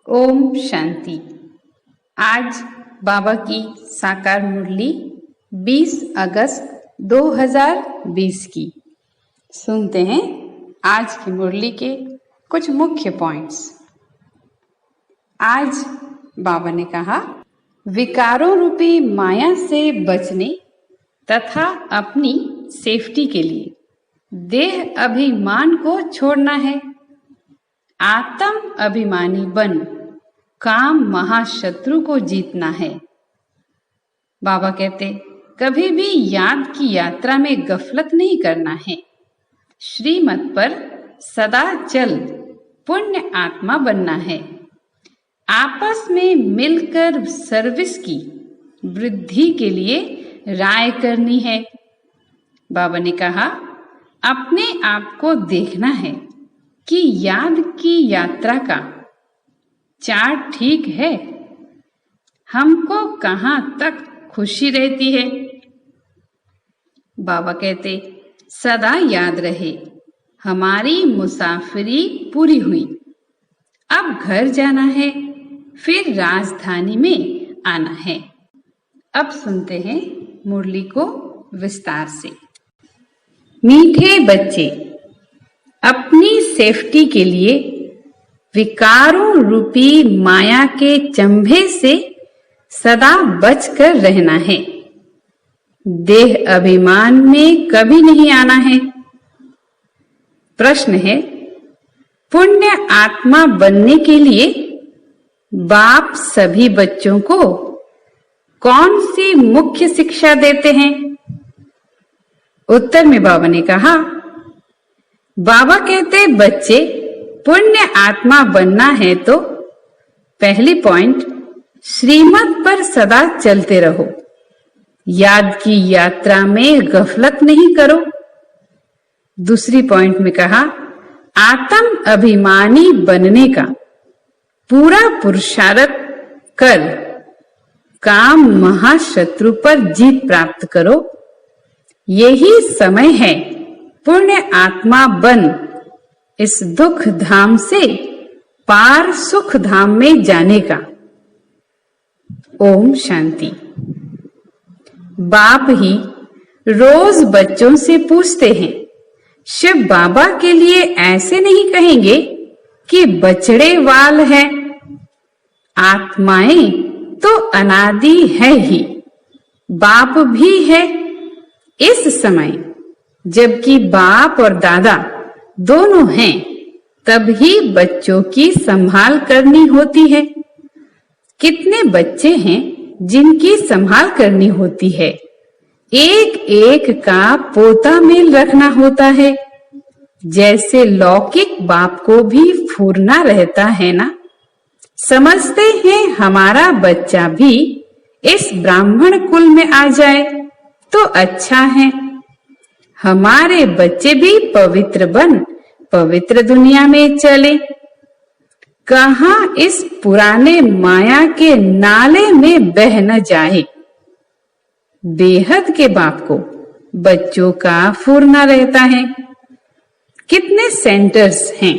ओम शांति। आज बाबा की साकार मुरली 20 अगस्त 2020 की सुनते हैं। आज की मुरली के कुछ मुख्य पॉइंट्स। आज बाबा ने कहा, विकारों रूपी माया से बचने तथा अपनी सेफ्टी के लिए देह अभिमान को छोड़ना है। आत्म अभिमानी बन काम महाशत्रु को जीतना है। बाबा कहते, कभी भी याद की यात्रा में गफलत नहीं करना है। श्रीमत पर सदा चल पुण्य आत्मा बनना है। आपस में मिलकर सर्विस की वृद्धि के लिए राय करनी है। बाबा ने कहा, अपने आप को देखना है कि याद की यात्रा का चार्ट ठीक है। हमको कहाँ तक खुशी रहती है। बाबा कहते, सदा याद रहे हमारी मुसाफिरी पूरी हुई, अब घर जाना है, फिर राजधानी में आना है। अब सुनते हैं मुरली को विस्तार से। मीठे बच्चे, अपनी सेफ्टी के लिए विकारों रूपी माया के चंभे से सदा बचकर रहना है। देह अभिमान में कभी नहीं आना है। प्रश्न है, पुण्य आत्मा बनने के लिए बाप सभी बच्चों को कौन सी मुख्य शिक्षा देते हैं? उत्तर में बाबा ने कहा, बाबा कहते, बच्चे पुण्य आत्मा बनना है तो पहली पॉइंट, श्रीमत पर सदा चलते रहो। याद की यात्रा में गफलत नहीं करो। दूसरी पॉइंट में कहा, आत्म अभिमानी बनने का पूरा पुरुषार्थ कर काम महाशत्रु पर जीत प्राप्त करो। यही समय है पुण्य आत्मा बन इस दुख धाम से पार सुख धाम में जाने का। ओम शांति। बाप ही रोज बच्चों से पूछते हैं, शिव बाबा के लिए ऐसे नहीं कहेंगे कि बछड़े वाल है। आत्माएं तो अनादि है ही, बाप भी है। इस समय जबकि बाप और दादा दोनों हैं, तभी बच्चों की संभाल करनी होती है। कितने बच्चे हैं जिनकी संभाल करनी होती है। एक एक का पोता मेल रखना होता है। जैसे लौकिक बाप को भी फूरना रहता है ना। समझते हैं हमारा बच्चा भी इस ब्राह्मण कुल में आ जाए तो अच्छा है। हमारे बच्चे भी पवित्र बन पवित्र दुनिया में चले। कहाँ इस पुराने माया के नाले में बह न जाए। बेहद के बाप को बच्चों का फूरना रहता है। कितने सेंटर्स हैं,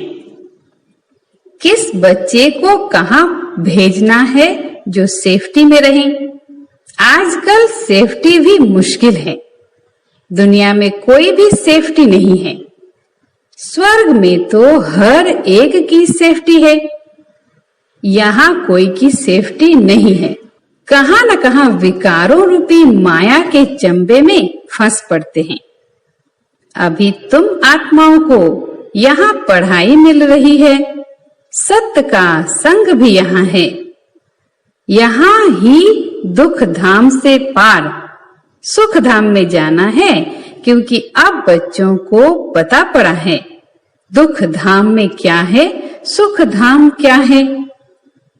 किस बच्चे को कहाँ भेजना है जो सेफ्टी में रहे। आजकल सेफ्टी भी मुश्किल है। दुनिया में कोई भी सेफ्टी नहीं है। स्वर्ग में तो हर एक की सेफ्टी है, यहाँ कोई की सेफ्टी नहीं है। कहाँ न कहाँ विकारों रूपी माया के चंबे में फंस पड़ते हैं। अभी तुम आत्माओं को यहाँ पढ़ाई मिल रही है। सत्य का संग भी यहाँ है। यहाँ ही दुख धाम से पार सुख धाम में जाना है, क्योंकि अब बच्चों को पता पड़ा है दुख धाम में क्या है, सुख धाम क्या है।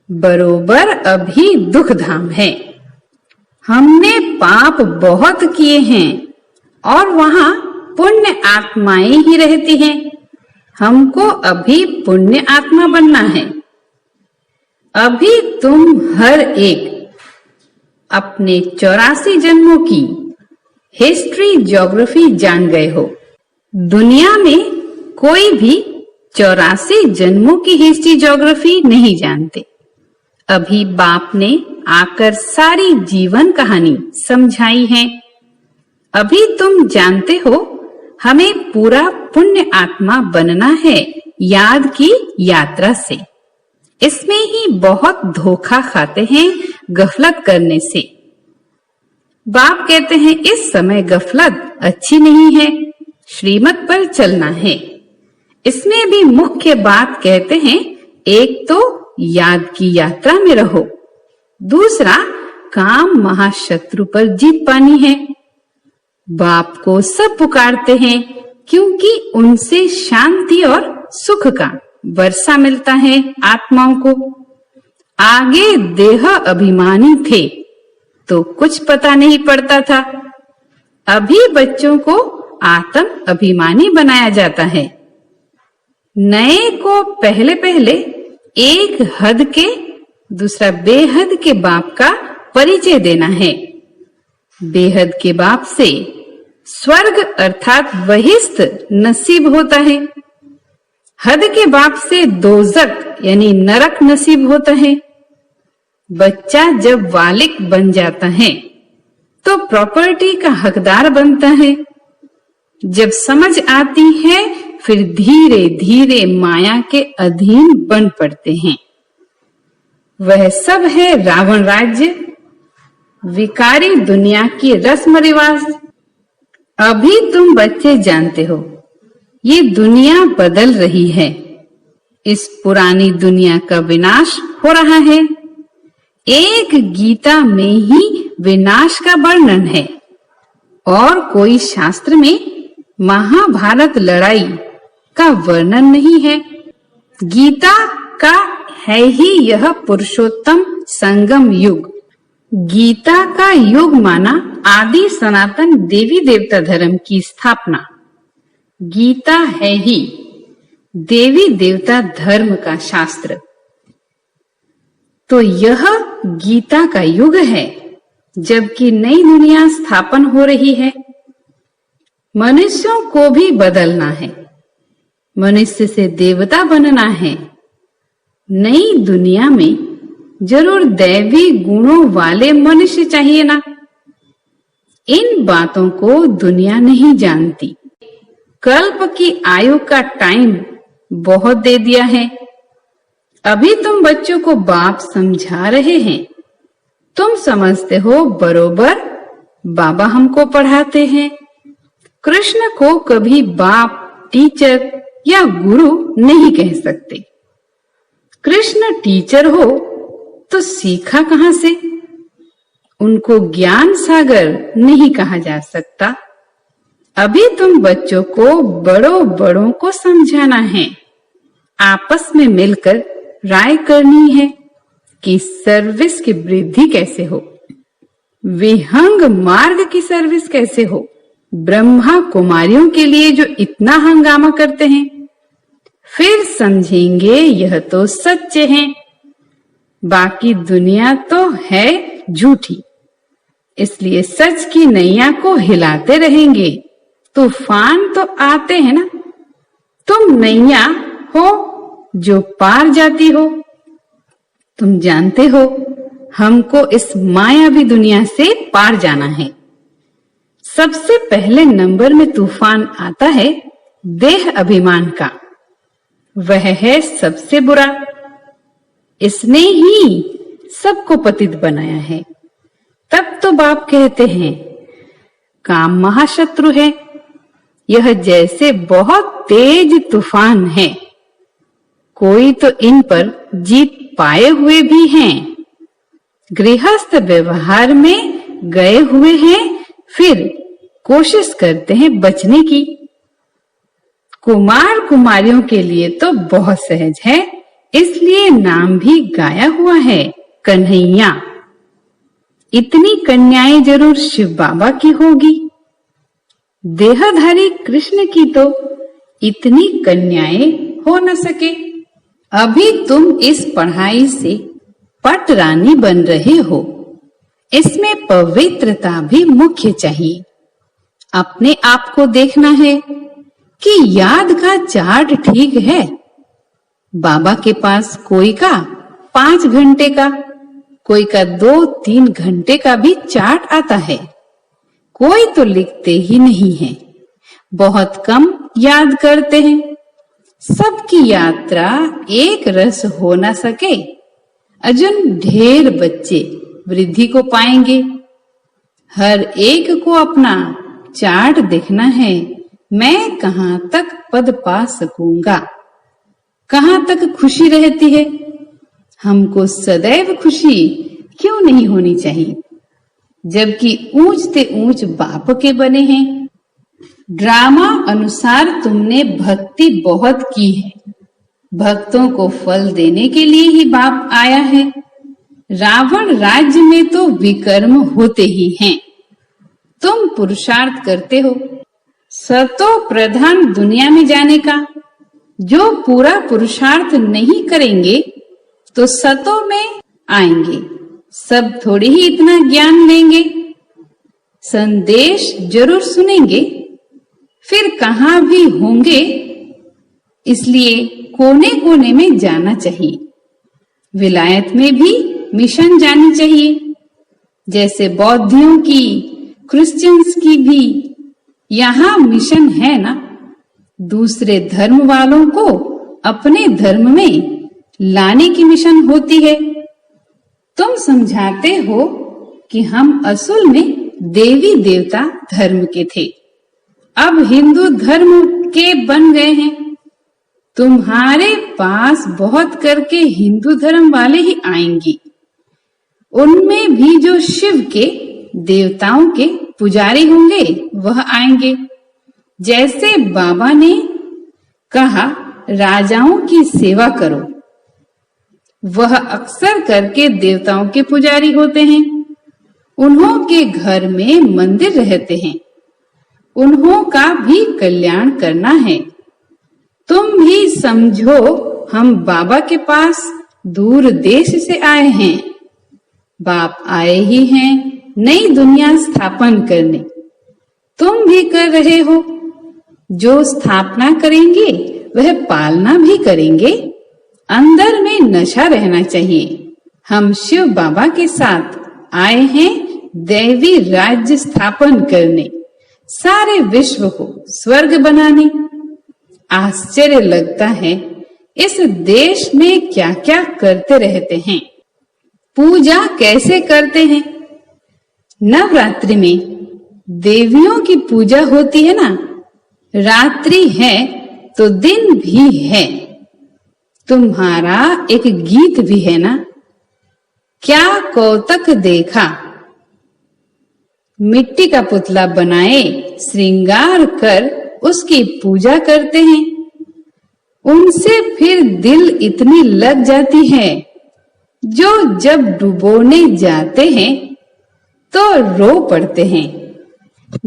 बरोबर अभी दुख धाम है। हमने पाप बहुत किए हैं और वहाँ पुण्य आत्माएं ही रहती हैं। हमको अभी पुण्य आत्मा बनना है। अभी तुम हर एक अपने 84 जन्मों की हिस्ट्री ज्योग्राफी जान गए हो। दुनिया में कोई भी 84 जन्मों की हिस्ट्री ज्योग्राफी नहीं जानते। अभी बाप ने आकर सारी जीवन कहानी समझाई है। अभी तुम जानते हो हमें पूरा पुण्य आत्मा बनना है याद की यात्रा से। इसमें ही बहुत धोखा खाते हैं गफलत करने से। बाप कहते हैं इस समय गफलत अच्छी नहीं है, श्रीमत पर चलना है। इसमें भी मुख्य बात कहते हैं, एक तो याद की यात्रा में रहो, दूसरा काम महाशत्रु पर जीत पानी है। बाप को सब पुकारते हैं क्योंकि उनसे शांति और सुख का वर्षा मिलता है आत्माओं को। आगे देह अभिमानी थे तो कुछ पता नहीं पड़ता था, अभी बच्चों को आत्म अभिमानी बनाया जाता है। नए को पहले पहले एक हद के दूसरा बेहद के बाप का परिचय देना है। बेहद के बाप से स्वर्ग अर्थात बहिस्थ नसीब होता है। हद के बाप से दोजक यानी नरक नसीब होता है। बच्चा जब वालिक बन जाता है तो प्रॉपर्टी का हकदार बनता है। जब समझ आती है फिर धीरे धीरे माया के अधीन बन पड़ते हैं। वह सब है रावण राज्य, विकारी दुनिया की रस्म रिवाज। अभी तुम बच्चे जानते हो ये दुनिया बदल रही है। इस पुरानी दुनिया का विनाश हो रहा है। एक गीता में ही विनाश का वर्णन है और कोई शास्त्र में महाभारत लड़ाई का वर्णन नहीं है। गीता का है ही यह पुरुषोत्तम संगम युग। गीता का युग माना आदि सनातन देवी देवता धर्म की स्थापना। गीता है ही देवी देवता धर्म का शास्त्र। तो यह गीता का युग है जबकि नई दुनिया स्थापन हो रही है। मनुष्यों को भी बदलना है, मनुष्य से देवता बनना है। नई दुनिया में जरूर दैवी गुणों वाले मनुष्य चाहिए ना। इन बातों को दुनिया नहीं जानती। कल्प की आयु का टाइम बहुत दे दिया है। अभी तुम बच्चों को बाप समझा रहे हैं। तुम समझते हो बरोबर बाबा हमको पढ़ाते हैं। कृष्ण को कभी बाप, टीचर या गुरु नहीं कह सकते। कृष्ण टीचर हो तो सीखा कहां से? उनको ज्ञान सागर नहीं कहा जा सकता। अभी तुम बच्चों को बड़ों को समझाना है। आपस में मिलकर राय करनी है कि सर्विस की वृद्धि कैसे हो, विहंग मार्ग की सर्विस कैसे हो। ब्रह्मा कुमारियों के लिए जो इतना हंगामा करते हैं, फिर समझेंगे यह तो सच्चे हैं, बाकी दुनिया तो है झूठी। इसलिए सच की नैया को हिलाते रहेंगे। तूफान तो आते हैं ना। तुम नैया हो जो पार जाती हो। तुम जानते हो हमको इस मायावी दुनिया से पार जाना है। सबसे पहले नंबर में तूफान आता है देह अभिमान का। वह है सबसे बुरा। इसने ही सबको पतित बनाया है। तब तो बाप कहते हैं काम महाशत्रु है। यह जैसे बहुत तेज तूफान है। कोई तो इन पर जीत पाए हुए भी हैं। गृहस्थ व्यवहार में गए हुए हैं, फिर कोशिश करते हैं बचने की। कुमार कुमारियों के लिए तो बहुत सहज है, इसलिए नाम भी गाया हुआ है कन्हैया। इतनी कन्याएं जरूर शिव बाबा की होगी। देहधारी कृष्ण की तो इतनी कन्याएं हो न सके। अभी तुम इस पढ़ाई से पटरानी बन रहे हो। इसमें पवित्रता भी मुख्य चाहिए। अपने आप को देखना है कि याद का चार्ट ठीक है। बाबा के पास कोई का 5 घंटे का, कोई का 2-3 घंटे का भी चार्ट आता है। कोई तो लिखते ही नहीं है, बहुत कम याद करते हैं। सबकी यात्रा एक रस हो न सके, अजून ढेर बच्चे वृद्धि को पाएंगे। हर एक को अपना चार्ट देखना है, मैं कहाँ तक पद पा सकूंगा, कहाँ तक खुशी रहती है। हमको सदैव खुशी क्यों नहीं होनी चाहिए, जबकि ऊंचते ऊंच बाप के बने हैं। ड्रामा अनुसार तुमने भक्ति बहुत की है, भक्तों को फल देने के लिए ही बाप आया है। रावण राज्य में तो विकर्म होते ही हैं, तुम पुरुषार्थ करते हो सतो प्रधान दुनिया में जाने का। जो पूरा पुरुषार्थ नहीं करेंगे तो सतो में आएंगे, सब थोड़ी ही इतना ज्ञान लेंगे। संदेश जरूर सुनेंगे, फिर कहाँ भी होंगे, इसलिए कोने कोने में जाना चाहिए। विलायत में भी मिशन जानी चाहिए, जैसे बौद्धियों की, क्रिश्चियंस की भी यहाँ मिशन है ना। दूसरे धर्म वालों को अपने धर्म में लाने की मिशन होती है। तुम समझाते हो कि हम असल में देवी देवता धर्म के थे, अब हिंदू धर्म के बन गए हैं। तुम्हारे पास बहुत करके हिंदू धर्म वाले ही आएंगे, उनमें भी जो शिव के देवताओं के पुजारी होंगे वह आएंगे। जैसे बाबा ने कहा राजाओं की सेवा करो, वह अक्सर करके देवताओं के पुजारी होते हैं। उन्हों के घर में मंदिर रहते हैं, उन्हों का भी कल्याण करना है। तुम भी समझो हम बाबा के पास दूर देश से आए हैं, बाप आए ही हैं नई दुनिया स्थापन करने। तुम भी कर रहे हो, जो स्थापना करेंगे वह पालना भी करेंगे। अंदर में नशा रहना चाहिए। हम शिव बाबा के साथ आए हैं दैवी राज्य स्थापन करने, सारे विश्व को स्वर्ग बनाने। आश्चर्य लगता है इस देश में क्या क्या करते रहते हैं। पूजा कैसे करते हैं? नवरात्रि में देवियों की पूजा होती है ना, रात्रि है तो दिन भी है। तुम्हारा एक गीत भी है ना, क्या कौतक देखा। मिट्टी का पुतला बनाए, श्रृंगार कर उसकी पूजा करते हैं। उनसे फिर दिल इतनी लग जाती है, जो जब डुबोने जाते हैं तो रो पड़ते हैं।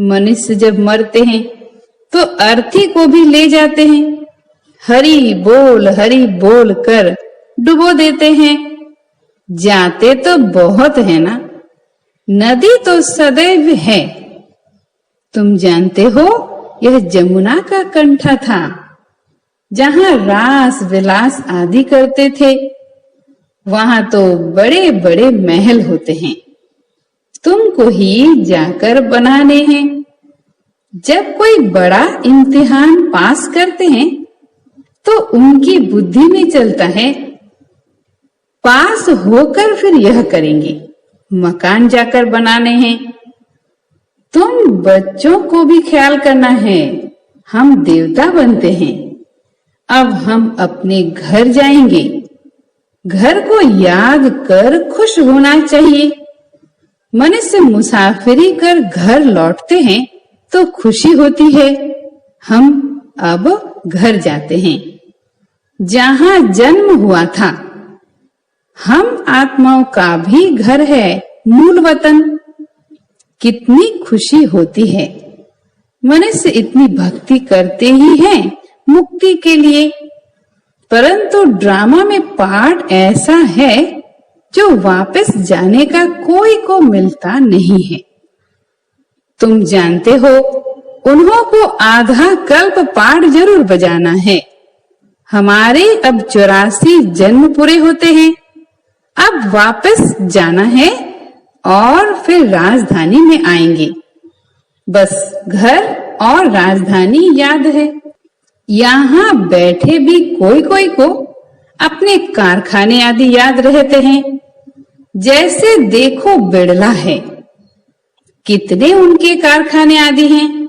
मनुष्य जब मरते हैं तो अर्थी को भी ले जाते हैं, हरि बोल कर डुबो देते हैं। जाते तो बहुत है ना, नदी तो सदैव है। तुम जानते हो यह जमुना का कंठा था, जहाँ रास विलास आदि करते थे। वहां तो बड़े बड़े महल होते हैं, तुमको ही जाकर बनाने हैं। जब कोई बड़ा इम्तिहान पास करते हैं तो उनकी बुद्धि में चलता है पास होकर फिर यह करेंगे, मकान जाकर बनाने हैं। तुम बच्चों को भी ख्याल करना है, हम देवता बनते हैं। अब हम अपने घर जाएंगे, घर को याद कर खुश होना चाहिए। मनुष्य मुसाफिरी कर घर लौटते हैं तो खुशी होती है। हम अब घर जाते हैं जहाँ जन्म हुआ था। हम आत्माओं का भी घर है, मूल वतन। कितनी खुशी होती है। मनुष्य इतनी भक्ति करते ही हैं मुक्ति के लिए, परंतु ड्रामा में पार्ट ऐसा है जो वापस जाने का कोई को मिलता नहीं है। तुम जानते हो उन्हों को आधा कल्प पाठ जरूर बजाना है। हमारे अब 84 जन्म पूरे होते हैं, अब वापस जाना है और फिर राजधानी में आएंगे। बस घर और राजधानी याद है। यहाँ बैठे भी कोई कोई को अपने कारखाने आदि याद रहते हैं। जैसे देखो बिड़ला है, कितने उनके कारखाने आदि हैं।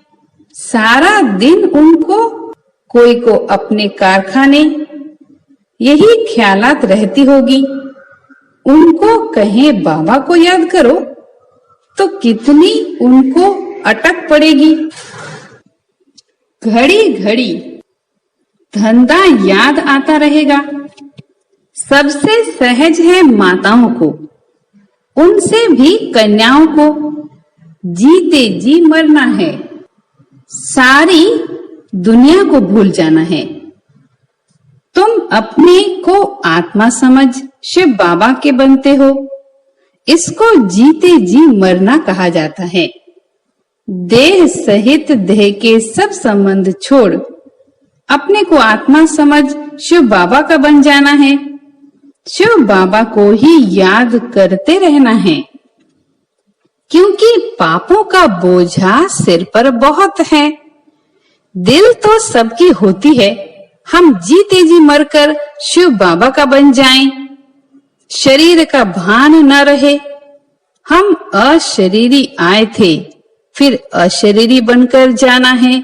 सारा दिन उनको कोई को अपने कारखाने यही ख्यालात रहती होगी। उनको कहें बाबा को याद करो तो कितनी उनको अटक पड़ेगी। घड़ी घड़ी धंधा याद आता रहेगा। सबसे सहज है माताओं को, उनसे भी कन्याओं को जीते जी मरना है, सारी दुनिया को भूल जाना है। तुम अपने को आत्मा समझ शिव बाबा के बनते हो, इसको जीते जी मरना कहा जाता है। देह सहित देह के सब संबंध छोड़ अपने को आत्मा समझ शिव बाबा का बन जाना है। शिव बाबा को ही याद करते रहना है, क्योंकि पापों का बोझा सिर पर बहुत है। दिल तो सबकी होती है, हम जीते जी मरकर शिव बाबा का बन जाएं। शरीर का भान न रहे। हम अशरीरी आए थे, फिर अशरीरी बनकर जाना है।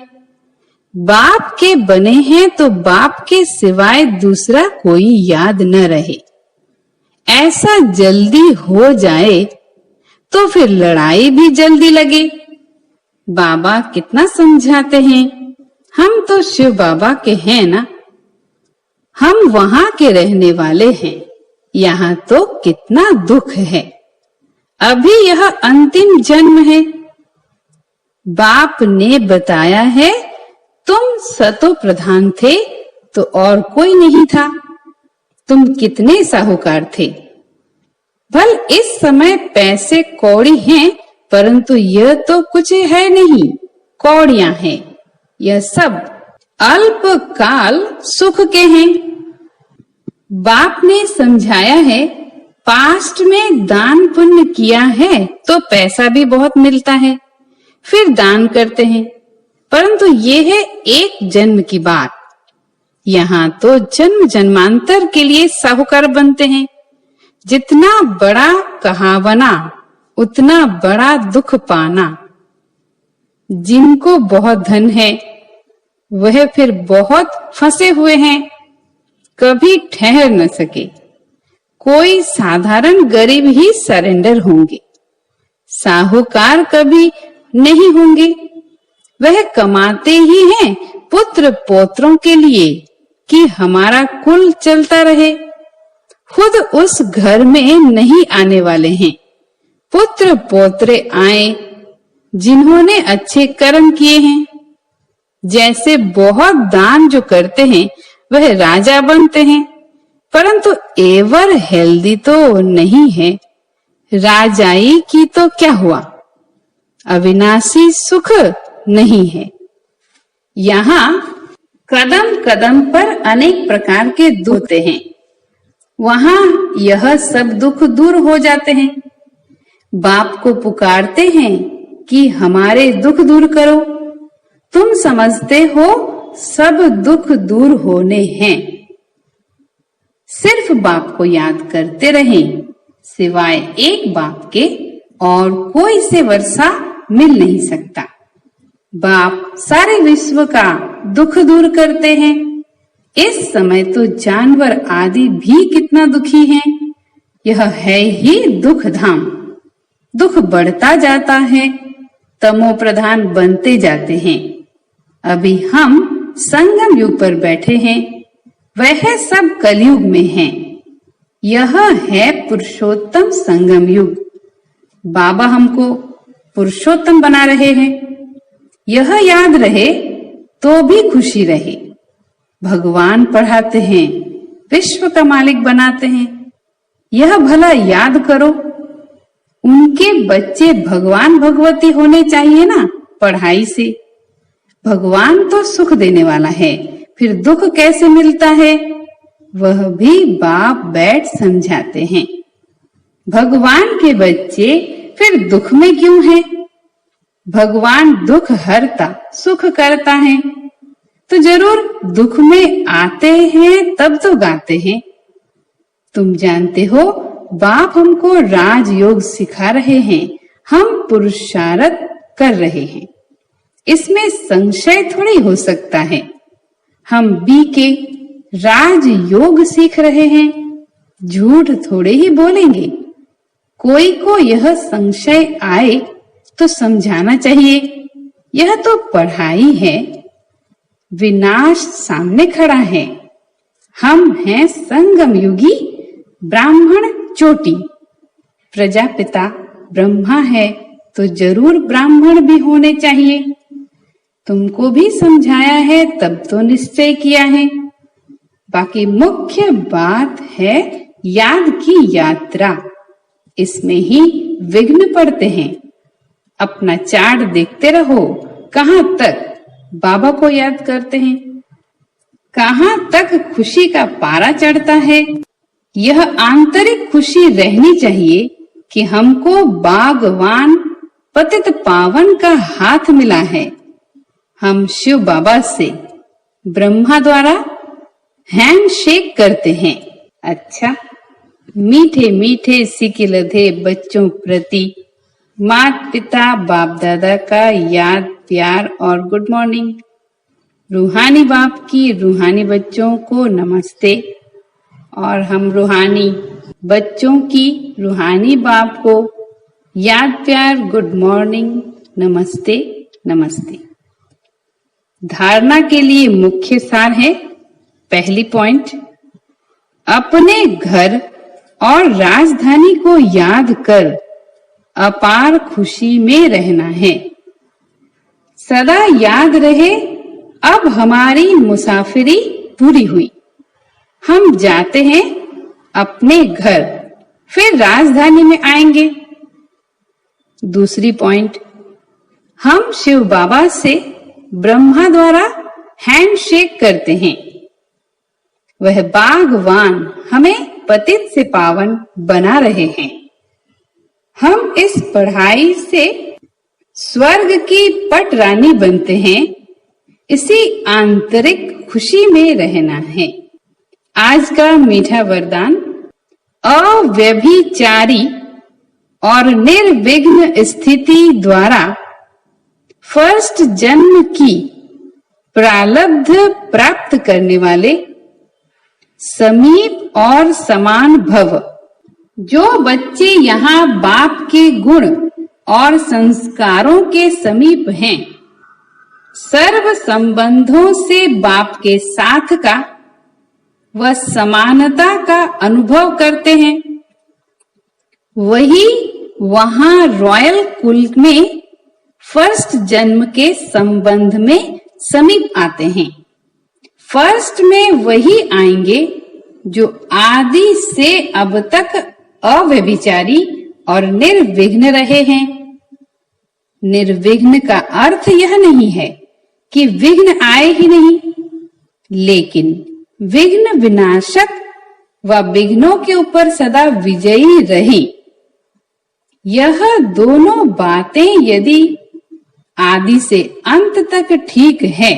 बाप के बने हैं तो बाप के सिवाय दूसरा कोई याद न रहे। ऐसा जल्दी हो जाए तो फिर लड़ाई भी जल्दी लगे। बाबा कितना समझाते हैं, हम तो शिव बाबा के हैं ना, हम वहां के रहने वाले हैं। यहाँ तो कितना दुख है। अभी यह अंतिम जन्म है। बाप ने बताया है, तुम सतो प्रधान थे तो और कोई नहीं था। तुम कितने साहूकार थे। भल इस समय पैसे कौड़ी हैं, परंतु यह तो कुछ है नहीं, कौड़ियां हैं। यह सब अल्प काल सुख के हैं। बाप ने समझाया है, पास्ट में दान पुण्य किया है तो पैसा भी बहुत मिलता है, फिर दान करते हैं। परंतु ये है एक जन्म की बात। यहाँ तो जन्म जन्मांतर के लिए साहूकार बनते हैं। जितना बड़ा कहावना उतना बड़ा दुख पाना। जिनको बहुत धन है वह फिर बहुत फंसे हुए हैं, कभी ठहर न सके। कोई साधारण गरीब ही सरेंडर होंगे, साहूकार कभी नहीं होंगे। वह कमाते ही हैं पुत्र पोत्रों के लिए कि हमारा कुल चलता रहे। खुद उस घर में नहीं आने वाले हैं। पुत्र पोत्रे आए जिन्होंने अच्छे कर्म किए हैं। जैसे बहुत दान जो करते हैं वह राजा बनते हैं, परंतु एवर हेल्दी तो नहीं है। राजाई की तो क्या हुआ, अविनाशी सुख नहीं है। यहाँ कदम कदम पर अनेक प्रकार के दुख होते हैं, वहाँ यह सब दुख दूर हो जाते हैं। बाप को पुकारते हैं कि हमारे दुख दूर करो। तुम समझते हो सब दुख दूर होने हैं। सिर्फ बाप को याद करते रहें, सिवाय एक बाप के और कोई से वर्षा मिल नहीं सकता। बाप सारे विश्व का दुख दूर करते हैं। इस समय तो जानवर आदि भी कितना दुखी हैं। यह है ही दुख धाम। दुख बढ़ता जाता है, तमो प्रधान बनते जाते हैं। अभी हम संगम युग पर बैठे हैं, वह सब कलयुग में हैं। यह है पुरुषोत्तम संगम युग। बाबा हमको पुरुषोत्तम बना रहे हैं। यह याद रहे तो भी खुशी रहे। भगवान पढ़ाते हैं, विश्व का मालिक बनाते हैं। यह भला याद करो, उनके बच्चे भगवान भगवती होने चाहिए ना। पढ़ाई से भगवान तो सुख देने वाला है, फिर दुख कैसे मिलता है वह भी बाप बैठ समझाते हैं। भगवान के बच्चे फिर दुख में क्यों हैं? भगवान दुख हरता सुख करता है, तो जरूर दुख में आते हैं तब तो गाते हैं। तुम जानते हो बाप हमको राजयोग सिखा रहे हैं, हम पुरुषार्थ कर रहे हैं, इसमें संशय थोड़ी हो सकता है। हम बी के राजयोग सीख रहे हैं, झूठ थोड़े ही बोलेंगे। कोई को यह संशय आए तो समझाना चाहिए, यह तो पढ़ाई है, विनाश सामने खड़ा है। हम हैं संगम युगी ब्राह्मण चोटी, प्रजापिता ब्रह्मा है तो जरूर ब्राह्मण भी होने चाहिए। तुमको भी समझाया है तब तो निश्चय किया है। बाकी मुख्य बात है याद की यात्रा, इसमें ही विघ्न पड़ते हैं। अपना चार्ट देखते रहो, कहाँ तक बाबा को याद करते हैं, कहाँ तक खुशी का पारा चढ़ता है। यह आंतरिक खुशी रहनी चाहिए कि हमको बागवान पतित पावन का हाथ मिला है। हम शिव बाबा से ब्रह्मा द्वारा हैंड शेक करते हैं। अच्छा, मीठे मीठे सिकिलधे बच्चों प्रति माता पिता बाप दादा का याद प्यार और गुड मॉर्निंग। रूहानी बाप की रूहानी बच्चों को नमस्ते, और हम रूहानी बच्चों की रूहानी बाप को याद प्यार गुड मॉर्निंग नमस्ते नमस्ते। धारणा के लिए मुख्य सार है, पहली पॉइंट, अपने घर और राजधानी को याद कर अपार खुशी में रहना है। सदा याद रहे अब हमारी मुसाफिरी पूरी हुई, हम जाते हैं अपने घर, फिर राजधानी में आएंगे। दूसरी पॉइंट, हम शिव बाबा से ब्रह्मा द्वारा हैंड शेक करते हैं। वह बागवान हमें पतित से पावन बना रहे हैं। हम इस पढ़ाई से स्वर्ग की पट रानी बनते हैं, इसी आंतरिक खुशी में रहना है। आज का मीठा वरदान, अव्यभिचारी और निर्विघ्न स्थिति द्वारा फर्स्ट जन्म की प्रारब्ध प्राप्त करने वाले समीप और समान भव। जो बच्चे यहाँ बाप के गुण और संस्कारों के समीप हैं, सर्व संबंधों से बाप के साथ का व समानता का अनुभव करते हैं, वही वहाँ रॉयल कुल में फर्स्ट जन्म के संबंध में समीप आते हैं। फर्स्ट में वही आएंगे जो आदि से अब तक अव्यभिचारी और निर्विघ्न रहे हैं। निर्विघ्न का अर्थ यह नहीं है कि विघ्न आए ही नहीं, लेकिन विघ्न विनाशक व विघ्नों के ऊपर सदा विजयी रही। यह दोनों बातें यदि आदि से अंत तक ठीक है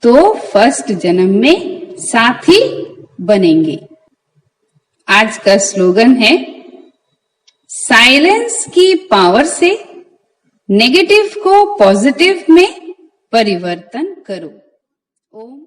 तो फर्स्ट जन्म में साथी बनेंगे। आज का स्लोगन है, साइलेंस की पावर से नेगेटिव को पॉजिटिव में परिवर्तन करो। ओम